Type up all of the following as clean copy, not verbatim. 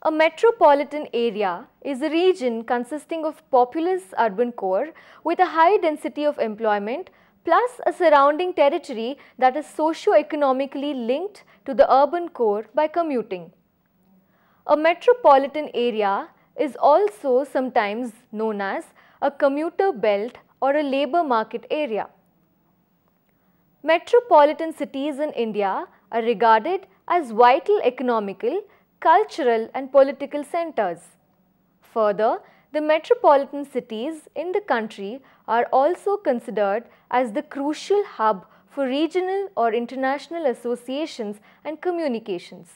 A metropolitan area is a region consisting of populous urban core with a high density of employment plus a surrounding territory that is socio-economically linked to the urban core by commuting. A metropolitan area is also sometimes known as a commuter belt or a labour market area. Metropolitan cities in India are regarded as vital economical, cultural and political centres. Further, the metropolitan cities in the country are also considered as the crucial hub for regional or international associations and communications.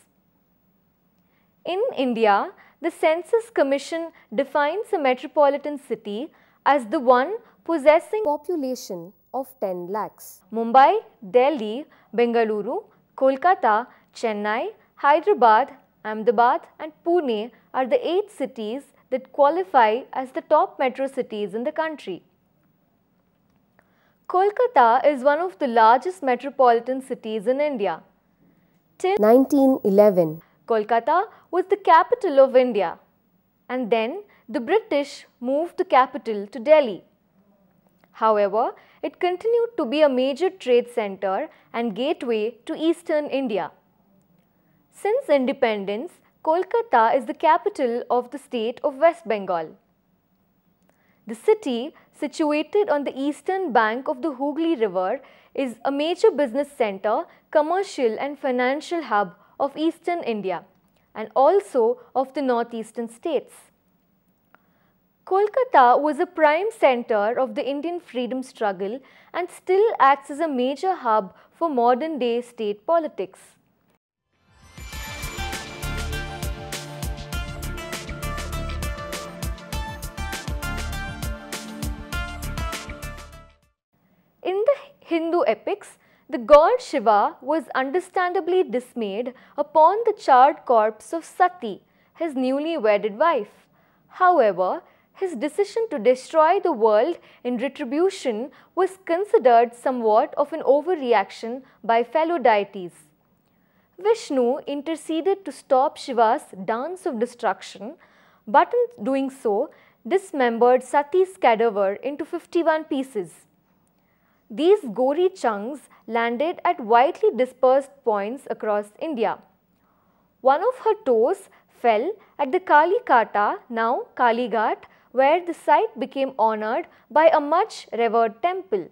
In India, the Census Commission defines a metropolitan city as the one possessing population of 10 lakhs. Mumbai, Delhi, Bengaluru, Kolkata, Chennai, Hyderabad, Ahmedabad and Pune are the 8 cities that qualify as the top metro cities in the country. Kolkata is one of the largest metropolitan cities in India. Till 1911, Kolkata was the capital of India, and then the British moved the capital to Delhi. However, it continued to be a major trade centre and gateway to eastern India. Since independence, Kolkata is the capital of the state of West Bengal. The city, situated on the eastern bank of the Hooghly River, is a major business centre, commercial and financial hub of eastern India and also of the northeastern states. Kolkata was a prime centre of the Indian freedom struggle and still acts as a major hub for modern day state politics. In the Hindu epics, the god Shiva was understandably dismayed upon the charred corpse of Sati, his newly wedded wife. However, his decision to destroy the world in retribution was considered somewhat of an overreaction by fellow deities. Vishnu interceded to stop Shiva's dance of destruction, but in doing so, dismembered Sati's cadaver into 51 pieces. These gory chunks landed at widely dispersed points across India. One of her toes fell at the Kali Kata, now Kali Ghat, where the site became honoured by a much revered temple.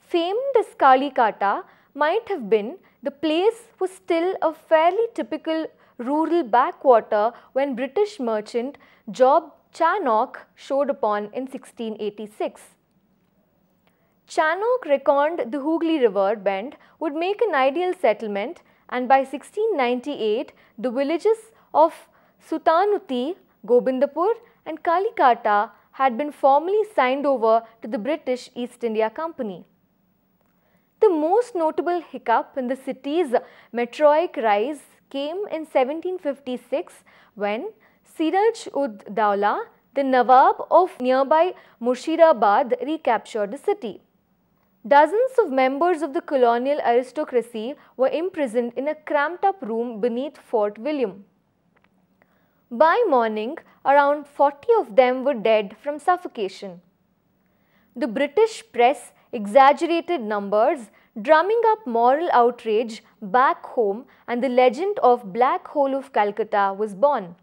Famed as Kali Kata might have been, the place was still a fairly typical rural backwater when British merchant Job Charnock showed upon in 1686. Charnock reckoned the Hooghly River bend would make an ideal settlement, and by 1698 the villages of Sutanuti, Gobindapur and Kalikata had been formally signed over to the British East India Company. The most notable hiccup in the city's meteoric rise came in 1756 when Siraj-ud-Dawla, the Nawab of nearby Murshidabad, recaptured the city. Dozens of members of the colonial aristocracy were imprisoned in a cramped-up room beneath Fort William. By morning, around 40 of them were dead from suffocation. The British press exaggerated numbers, drumming up moral outrage back home, and the legend of Black Hole of Calcutta was born.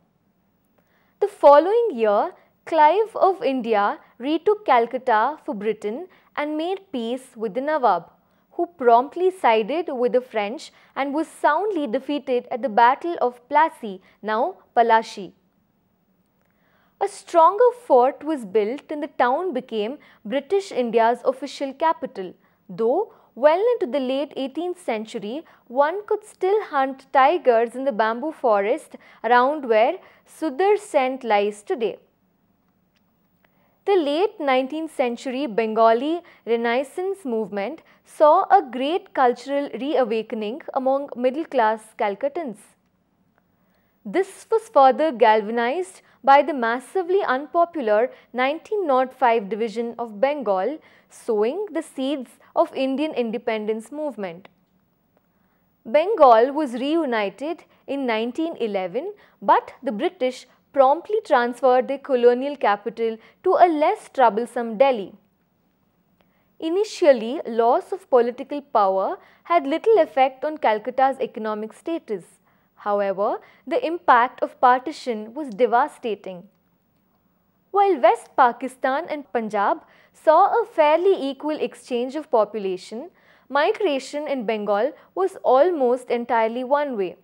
The following year, Clive of India retook Calcutta for Britain and made peace with the Nawab, who promptly sided with the French and was soundly defeated at the Battle of Plassey, now Palashi. A stronger fort was built and the town became British India's official capital, though well into the late 18th century, one could still hunt tigers in the bamboo forest around where Sudarshan lies today. The late 19th century Bengali Renaissance movement saw a great cultural reawakening among middle-class Calcuttans. This was further galvanized by the massively unpopular 1905 division of Bengal, sowing the seeds of Indian independence movement. Bengal was reunited in 1911, but the British promptly transferred their colonial capital to a less troublesome Delhi. Initially, loss of political power had little effect on Calcutta's economic status. However, the impact of partition was devastating. While West Pakistan and Punjab saw a fairly equal exchange of population, migration in Bengal was almost entirely one way.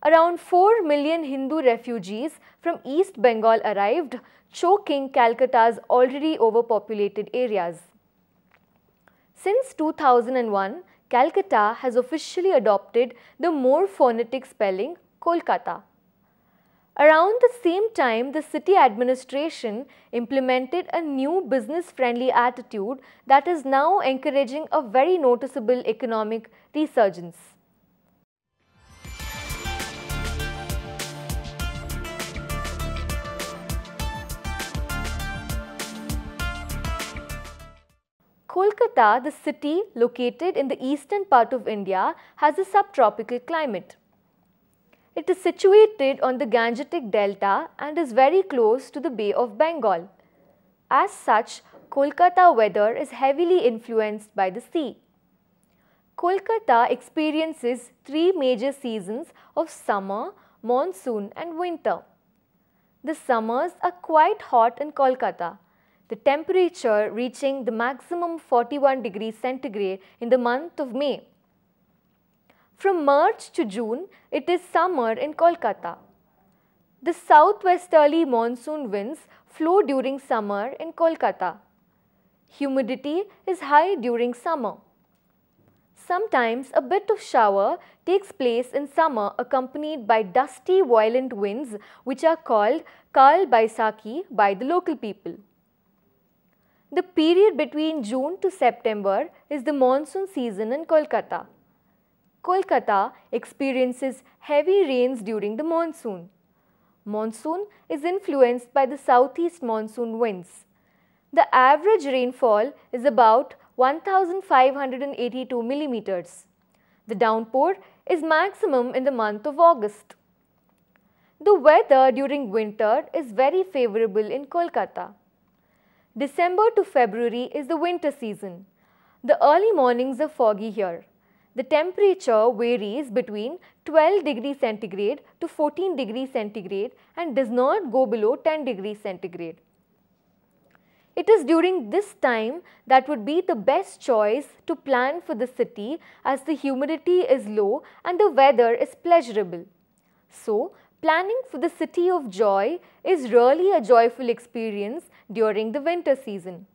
Around 4 million Hindu refugees from East Bengal arrived, choking Calcutta's already overpopulated areas. Since 2001, Calcutta has officially adopted the more phonetic spelling Kolkata. Around the same time, the city administration implemented a new business-friendly attitude that is now encouraging a very noticeable economic resurgence. Kolkata, the city located in the eastern part of India, has a subtropical climate. It is situated on the Gangetic Delta and is very close to the Bay of Bengal. As such, Kolkata weather is heavily influenced by the sea. Kolkata experiences 3 major seasons of summer, monsoon and winter. The summers are quite hot in Kolkata, the temperature reaching the maximum 41 degrees centigrade in the month of May. From March to June, it is summer in Kolkata. The southwesterly monsoon winds flow during summer in Kolkata. Humidity is high during summer. Sometimes a bit of shower takes place in summer accompanied by dusty violent winds which are called Kal Baisakhi by the local people. The period between June to September is the monsoon season in Kolkata. Kolkata experiences heavy rains during the monsoon. Monsoon is influenced by the southeast monsoon winds. The average rainfall is about 1582 millimeters. The downpour is maximum in the month of August. The weather during winter is very favorable in Kolkata. December to February is the winter season. The early mornings are foggy here. The temperature varies between 12 degrees centigrade to 14 degrees centigrade and does not go below 10 degrees centigrade. It is during this time that would be the best choice to plan for the city as the humidity is low and the weather is pleasurable. So, planning for the city of joy is really a joyful experience during the winter season.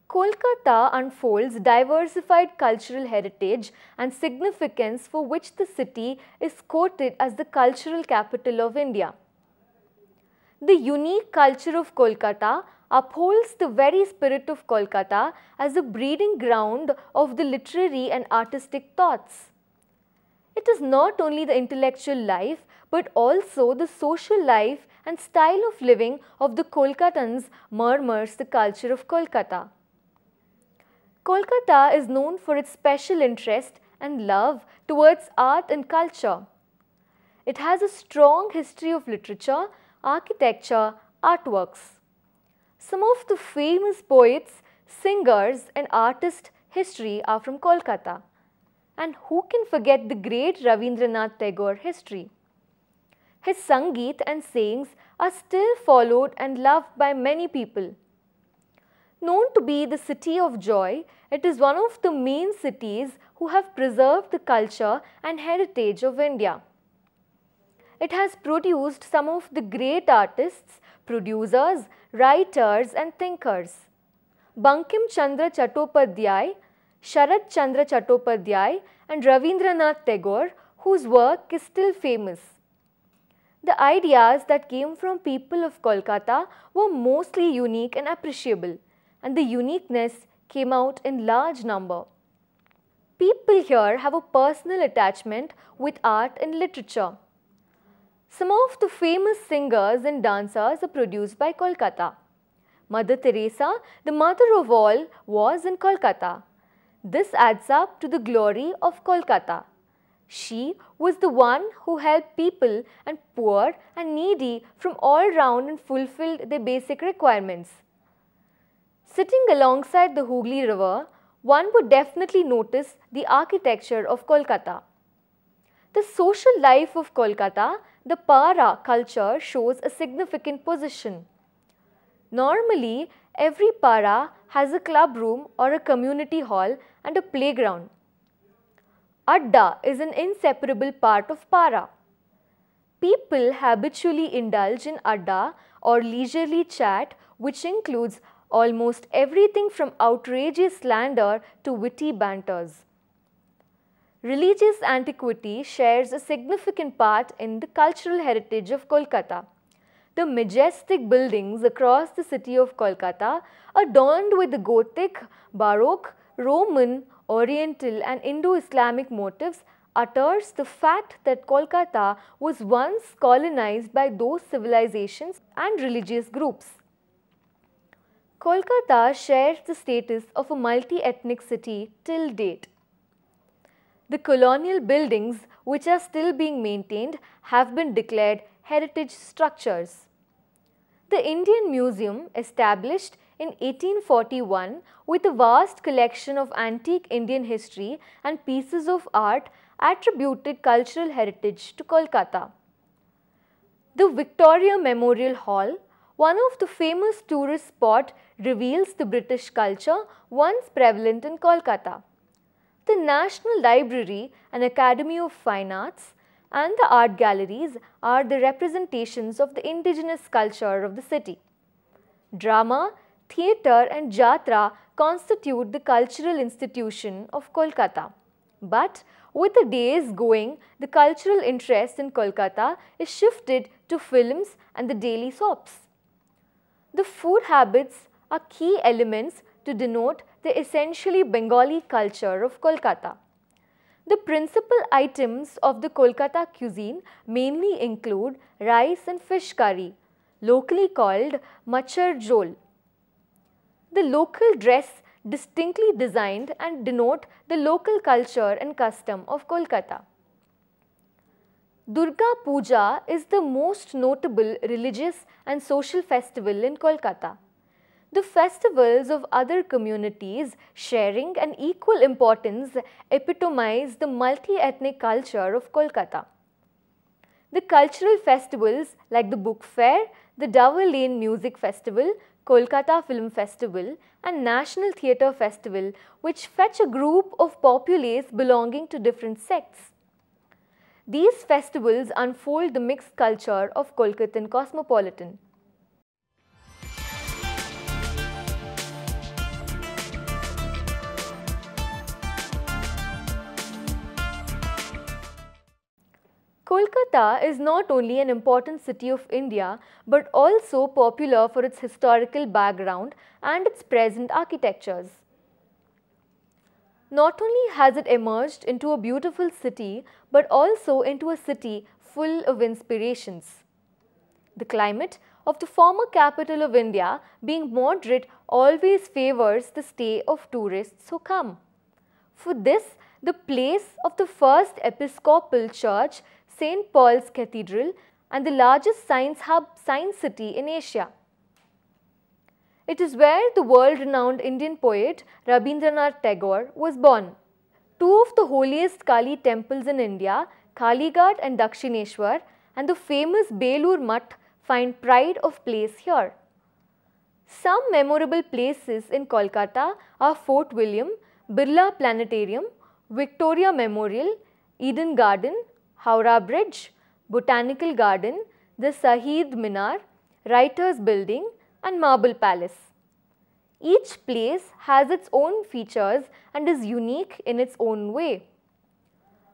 Kolkata unfolds diversified cultural heritage and significance for which the city is quoted as the cultural capital of India. The unique culture of Kolkata upholds the very spirit of Kolkata as a breeding ground of the literary and artistic thoughts. It is not only the intellectual life but also the social life and style of living of the Kolkatans murmurs the culture of Kolkata. Kolkata is known for its special interest and love towards art and culture. It has a strong history of literature, architecture, artworks. Some of the famous poets, singers and artist history are from Kolkata. And who can forget the great Ravindranath Tagore history? His Sangeet and sayings are still followed and loved by many people. Known to be the city of joy, it is one of the main cities who have preserved the culture and heritage of India. It has produced some of the great artists, producers, writers and thinkers. Bankim Chandra Chattopadhyay, Sharat Chandra Chattopadhyay and Ravindranath Tagore, whose work is still famous. The ideas that came from people of Kolkata were mostly unique and appreciable, and the uniqueness came out in large number. People here have a personal attachment with art and literature. Some of the famous singers and dancers are produced by Kolkata. Mother Teresa, the mother of all, was in Kolkata. This adds up to the glory of Kolkata. She was the one who helped people and poor and needy from all round and fulfilled their basic requirements. Sitting alongside the Hooghly River, one would definitely notice the architecture of Kolkata. The social life of Kolkata, the Para culture shows a significant position. Normally, every Para has a club room or a community hall and a playground. Adda is an inseparable part of Para. People habitually indulge in Adda or leisurely chat, which includes almost everything from outrageous slander to witty banters. Religious antiquity shares a significant part in the cultural heritage of Kolkata. The majestic buildings across the city of Kolkata, adorned with the Gothic, Baroque, Roman, Oriental and Indo-Islamic motifs, utters the fact that Kolkata was once colonized by those civilizations and religious groups. Kolkata shares the status of a multi-ethnic city till date. The colonial buildings, which are still being maintained, have been declared heritage structures. The Indian Museum, established in 1841 with a vast collection of antique Indian history and pieces of art, attributed cultural heritage to Kolkata. The Victoria Memorial Hall, one of the famous tourist spots, reveals the British culture once prevalent in Kolkata. The National Library and Academy of Fine Arts and the art galleries are the representations of the indigenous culture of the city. Drama, theatre and jatra constitute the cultural institution of Kolkata. But with the days going, the cultural interest in Kolkata is shifted to films and the daily soaps. The food habits are key elements to denote the essentially Bengali culture of Kolkata. The principal items of the Kolkata cuisine mainly include rice and fish curry, locally called machar jhol. The local dress distinctly designed and denote the local culture and custom of Kolkata. Durga Puja is the most notable religious and social festival in Kolkata. The festivals of other communities sharing an equal importance epitomize the multi-ethnic culture of Kolkata. The cultural festivals like the Book Fair, the Dover Lane Music Festival, Kolkata Film Festival and National Theatre Festival, which fetch a group of populace belonging to different sects. These festivals unfold the mixed culture of Kolkatan cosmopolitan. Kolkata is not only an important city of India, but also popular for its historical background and its present architectures. Not only has it emerged into a beautiful city, but also into a city full of inspirations. The climate of the former capital of India, being moderate, always favors the stay of tourists who come. For this, the place of the first Episcopal Church, St. Paul's Cathedral, and the largest science hub, Science City in Asia. It is where the world-renowned Indian poet Rabindranath Tagore was born. Two of the holiest Kali temples in India, Kalighat and Dakshineshwar, and the famous Belur Mutt find pride of place here. Some memorable places in Kolkata are Fort William, Birla Planetarium, Victoria Memorial, Eden Garden, Howrah Bridge, Botanical Garden, the Shahid Minar, Writers Building and Marble Palace. Each place has its own features and is unique in its own way.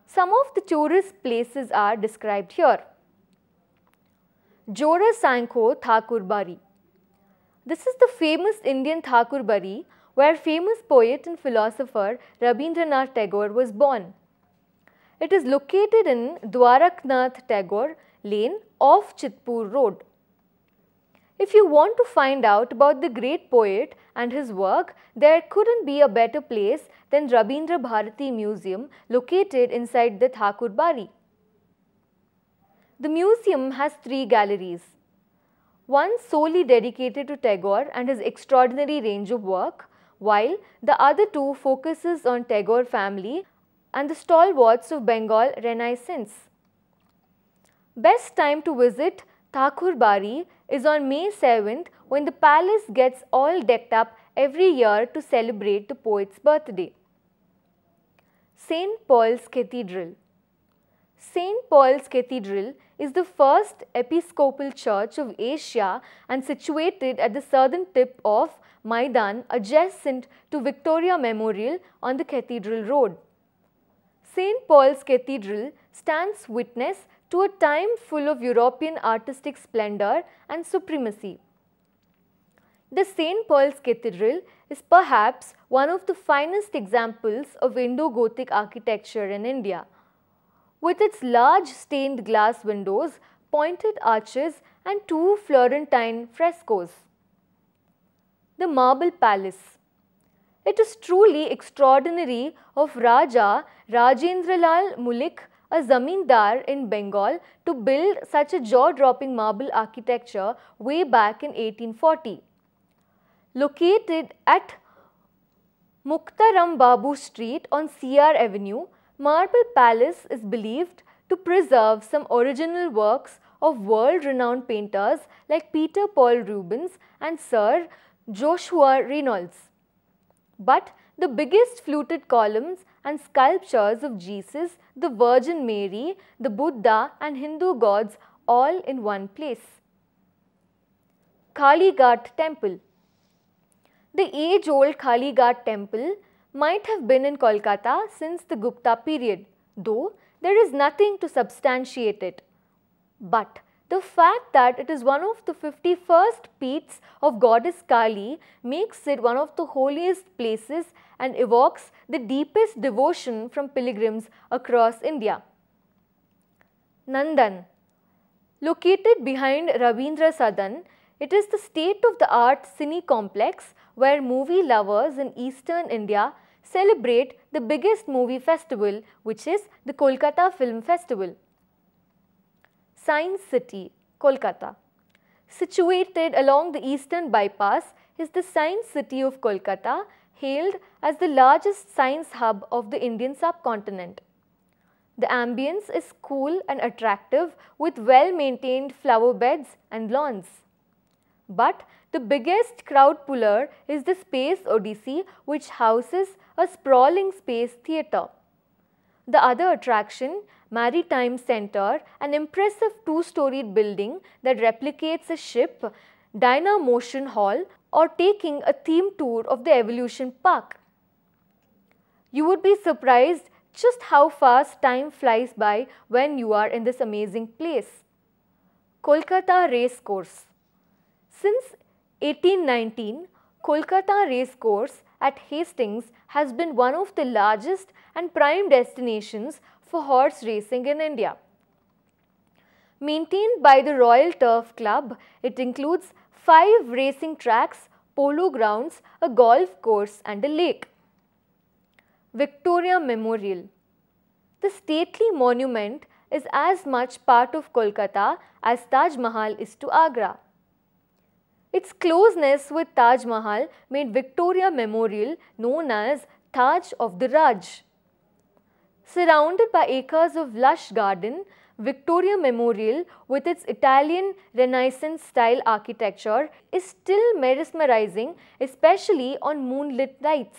Some of the tourist places are described here. Jora Sankho Thakur Bari. This is the famous Indian Thakur Bari where famous poet and philosopher Rabindranath Tagore was born. It is located in Dwaraknath Tagore Lane off Chitpur Road. If you want to find out about the great poet and his work, there couldn't be a better place than Rabindra Bharati Museum located inside the Thakur Bari. The museum has 3 galleries. One solely dedicated to Tagore and his extraordinary range of work, while the other 2 focuses on Tagore family and the stalwarts of Bengal Renaissance. Best time to visit Thakur Bari is on May 7th, when the palace gets all decked up every year to celebrate the poet's birthday. St. Paul's Cathedral. St. Paul's Cathedral is the first episcopal church of Asia and situated at the southern tip of Maidan, adjacent to Victoria Memorial on the Cathedral Road. St. Paul's Cathedral stands witness to a time full of European artistic splendor and supremacy. The St. Paul's Cathedral is perhaps one of the finest examples of Indo-Gothic architecture in India. With its large stained glass windows, pointed arches and 2 Florentine frescoes. The Marble Palace. It is truly extraordinary of Raja Rajendralal Mulik, a zamindar in Bengal, to build such a jaw-dropping marble architecture way back in 1840. Located at Muktaram Babu Street on CR Avenue, Marble Palace is believed to preserve some original works of world-renowned painters like Peter Paul Rubens and Sir Joshua Reynolds. But the biggest fluted columns and sculptures of Jesus, the Virgin Mary, the Buddha and Hindu gods all in one place. Kali Ghat Temple. The age-old Kali Ghat Temple might have been in Kolkata since the Gupta period, though there is nothing to substantiate it. But the fact that it is one of the 51st peats of goddess Kali makes it one of the holiest places and evokes the deepest devotion from pilgrims across India. Nandan. Located behind Rabindra Sadan, it is the state-of-the-art cine complex where movie lovers in eastern India celebrate the biggest movie festival, which is the Kolkata Film Festival. Science City, Kolkata. Situated along the eastern bypass is the Science City of Kolkata, hailed as the largest science hub of the Indian subcontinent. The ambience is cool and attractive with well-maintained flower beds and lawns. But the biggest crowd puller is the Space Odyssey, which houses a sprawling space theatre. The other attraction, Maritime Centre, an impressive 2-storied building that replicates a ship, Dynamotion Hall, or taking a theme tour of the Evolution Park. You would be surprised just how fast time flies by when you are in this amazing place. Kolkata Racecourse. Since 1819, Kolkata Racecourse at Hastings has been one of the largest and prime destinations for horse racing in India. Maintained by the Royal Turf Club, it includes 5 racing tracks, polo grounds, a golf course and a lake. Victoria Memorial. The stately monument is as much part of Kolkata as Taj Mahal is to Agra. Its closeness with Taj Mahal made Victoria Memorial known as Taj of the Raj. Surrounded by acres of lush garden, Victoria Memorial, with its Italian Renaissance style architecture, is still mesmerizing, especially on moonlit nights.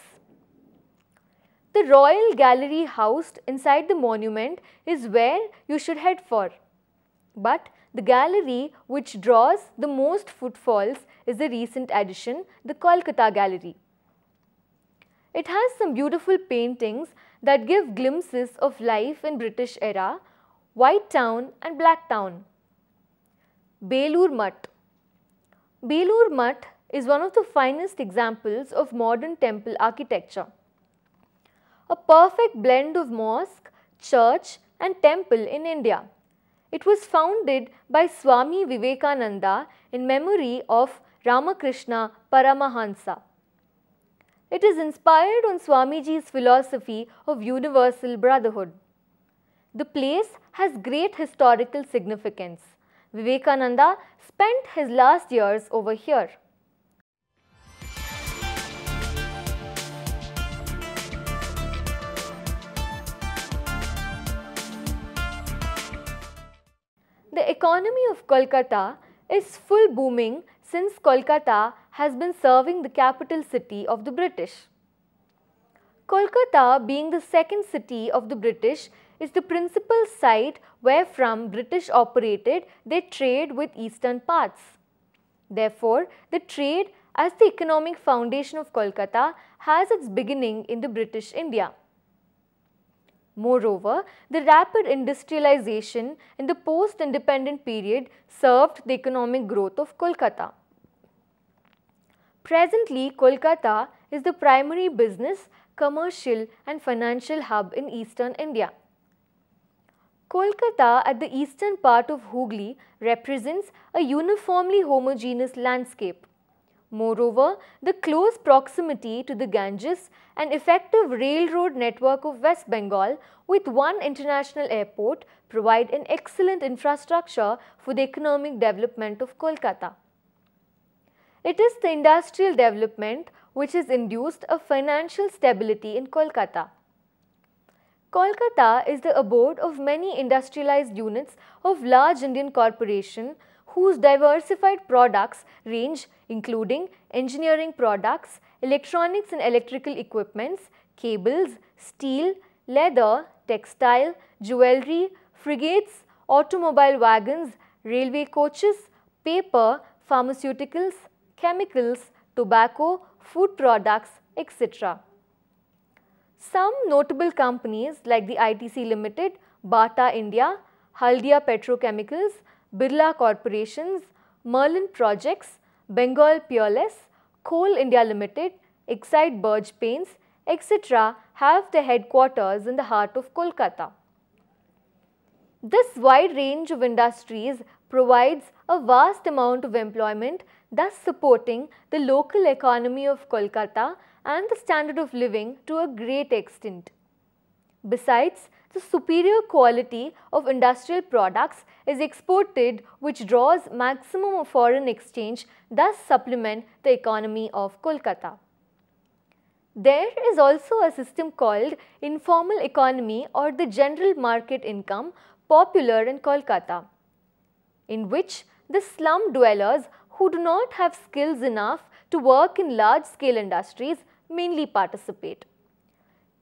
The Royal Gallery housed inside the monument is where you should head for. But the gallery which draws the most footfalls is a recent addition, the Kolkata Gallery. It has some beautiful paintings that give glimpses of life in British era, White Town and Black Town. Belur Mutt. Belur Mutt is one of the finest examples of modern temple architecture. A perfect blend of mosque, church and temple in India. It was founded by Swami Vivekananda in memory of Ramakrishna Paramahansa. It is inspired on Swamiji's philosophy of universal brotherhood. The place has great historical significance. Vivekananda spent his last years over here. The economy of Kolkata is full booming since Kolkata has been serving the capital city of the British. Kolkata, being the second city of the British, is the principal site where from British operated their trade with eastern parts. Therefore, the trade as the economic foundation of Kolkata has its beginning in the British India. Moreover, the rapid industrialization in the post-independent period served the economic growth of Kolkata. Presently, Kolkata is the primary business, commercial and financial hub in eastern India. Kolkata at the eastern part of Hooghly represents a uniformly homogeneous landscape. Moreover, the close proximity to the Ganges and effective railroad network of West Bengal with one international airport provide an excellent infrastructure for the economic development of Kolkata. It is the industrial development which has induced a financial stability in Kolkata. Kolkata is the abode of many industrialized units of large Indian corporation whose diversified products range including engineering products, electronics and electrical equipments, cables, steel, leather, textile, jewelry, frigates, automobile wagons, railway coaches, paper, pharmaceuticals, chemicals, tobacco, food products, etc. Some notable companies like the ITC Limited, Bata India, Haldia Petrochemicals, Birla Corporations, Merlin Projects, Bengal Peerless, Coal India Limited, Exide Burge Paints, etc. have their headquarters in the heart of Kolkata. This wide range of industries provides a vast amount of employment, thus supporting the local economy of Kolkata and the standard of living to a great extent. Besides, the superior quality of industrial products is exported which draws maximum of foreign exchange, thus supplement the economy of Kolkata. There is also a system called informal economy or the general market income popular in Kolkata, in which the slum dwellers who do not have skills enough to work in large-scale industries mainly participate.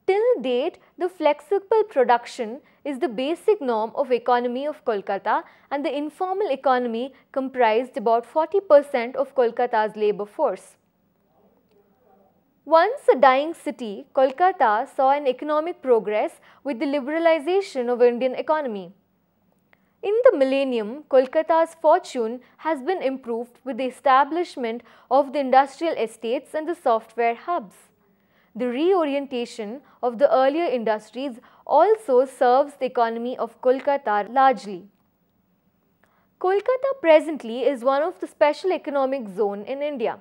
Till date, the flexible production is the basic norm of economy of Kolkata and the informal economy comprised about 40% of Kolkata's labour force. Once a dying city, Kolkata saw an economic progress with the liberalization of Indian economy. In the millennium, Kolkata's fortune has been improved with the establishment of the industrial estates and the software hubs. The reorientation of the earlier industries also serves the economy of Kolkata largely. Kolkata presently is one of the special economic zone in India.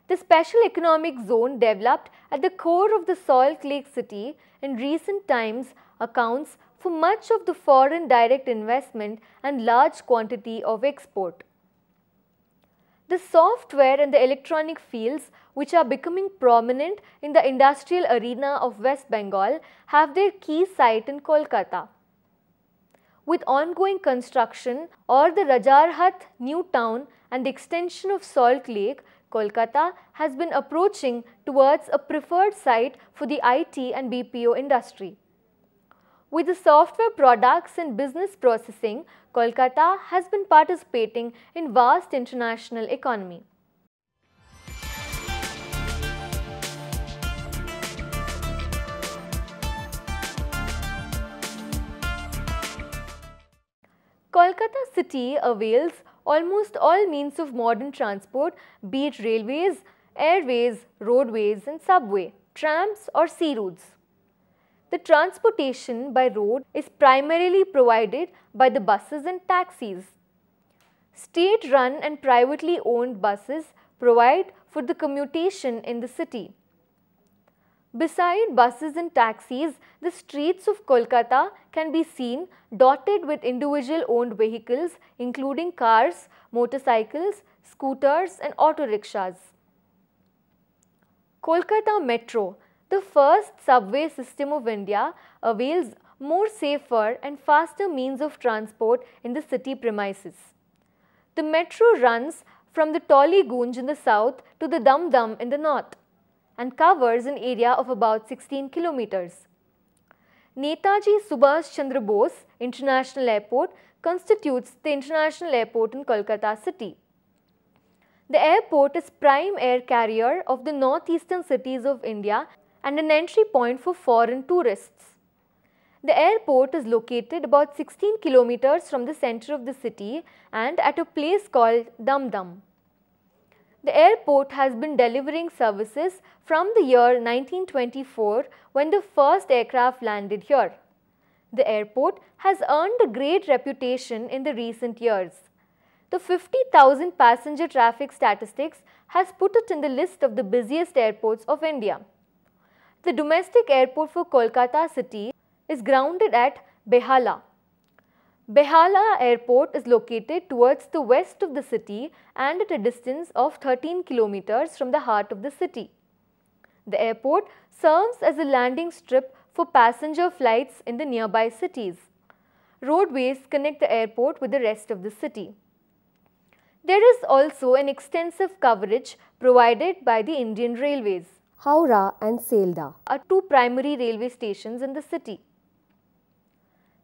The special economic zone developed at the core of the Salt Lake City in recent times accounts for much of the foreign direct investment and large quantity of export. The software and the electronic fields which are becoming prominent in the industrial arena of West Bengal have their key site in Kolkata. With ongoing construction or the Rajarhat new town and the extension of Salt Lake, Kolkata has been approaching towards a preferred site for the IT and BPO industry. With the software products and business processing, Kolkata has been participating in vast international economy. Kolkata city avails almost all means of modern transport, be it railways, airways, roadways and subway, trams or sea routes. The transportation by road is primarily provided by the buses and taxis. State-run and privately owned buses provide for the commutation in the city. Beside buses and taxis, the streets of Kolkata can be seen dotted with individual owned vehicles including cars, motorcycles, scooters and auto rickshaws. Kolkata Metro, the first subway system of India, avails more safer and faster means of transport in the city premises. The metro runs from the Toli Gunj in the south to the Dum Dum in the north and covers an area of about 16 kilometers. Netaji Subhash Chandra Bose International Airport constitutes the international airport in Kolkata city. The airport is prime air carrier of the northeastern cities of India and an entry point for foreign tourists. The airport is located about 16 kilometers from the center of the city and at a place called Dum Dum. The airport has been delivering services from the year 1924 when the first aircraft landed here. The airport has earned a great reputation in the recent years. The 50,000 passenger traffic statistics has put it in the list of the busiest airports of India. The domestic airport for Kolkata city is grounded at Behala. Behala Airport is located towards the west of the city and at a distance of 13 kilometers from the heart of the city. The airport serves as a landing strip for passenger flights in the nearby cities. Roadways connect the airport with the rest of the city. There is also an extensive coverage provided by the Indian Railways. Howrah and Sealdah are two primary railway stations in the city.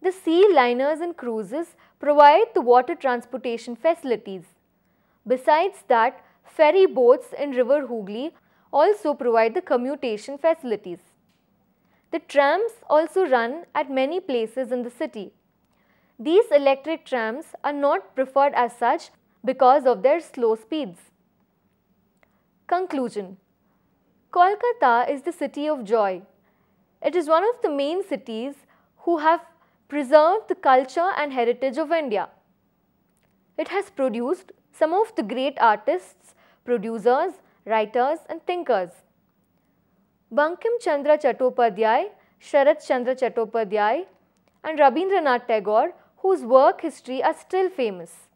The sea liners and cruises provide the water transportation facilities. Besides that, ferry boats in River Hooghly also provide the commutation facilities. The trams also run at many places in the city. These electric trams are not preferred as such because of their slow speeds. Conclusion: Kolkata is the city of joy. It is one of the main cities who have preserved the culture and heritage of India. It has produced some of the great artists, producers, writers and thinkers. Bankim Chandra Chattopadhyay, Sharat Chandra Chattopadhyay and Rabindranath Tagore, whose work history are still famous.